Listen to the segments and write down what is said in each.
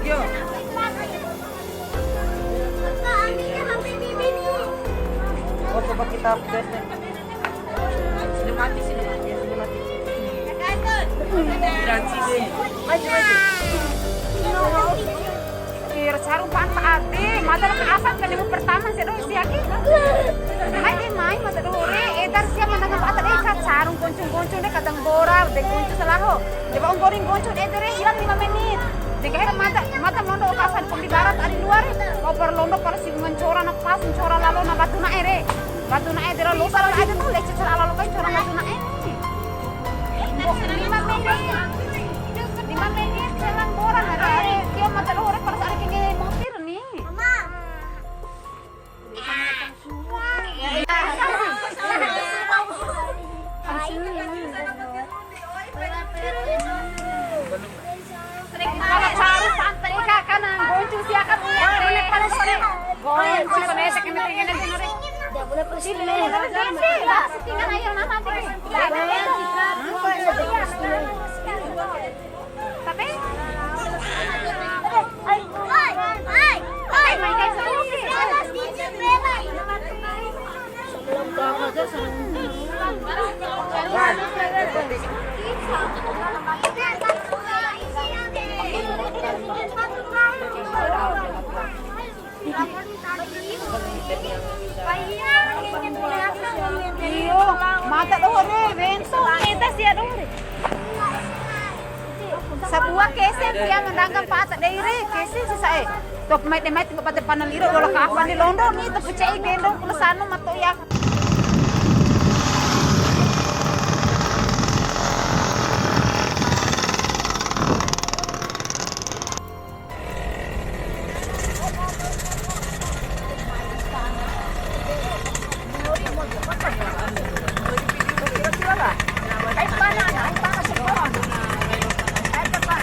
Oh, coba kita update nih. Sudah mati. Transisi. Maju. Kira sarung pantai ade, madal asal kan yang pertama sih dong siaki. Mai mata dore, edar siapa menangkap atas ikat sarung goncong deh kadang boral, deh goncong selalu. Coba goreng goncong edere hilang 5 menit. Jika mata londo kasan di barat ada luar, kau berlondo pada si mencora nak pas mencora lalu na batu na ere dera lupa lalu ada tuh lecet lalu kan cora batu na ere. 5 menit selang boran ada dia mata dore pada saat kengge motir nih. Kalau sarung pantai kan goncong siakan ya pada sore. Goncong koneksi kemetingin nanti nore. Tidak boleh presiden. Settingan ayo nanti. Tapi iyo, mata dore, benso, kita siya dore. Sa buah kesen dia menangkap patak daire, kesen sisa Tok may pada panaliro wala ka apa ni londo ni to pucay gendong kulasano matoyak.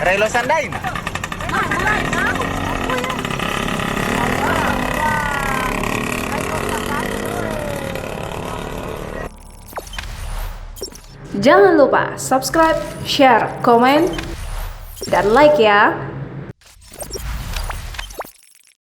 Relo Sandain. Jangan lupa subscribe, share, komen, dan like ya.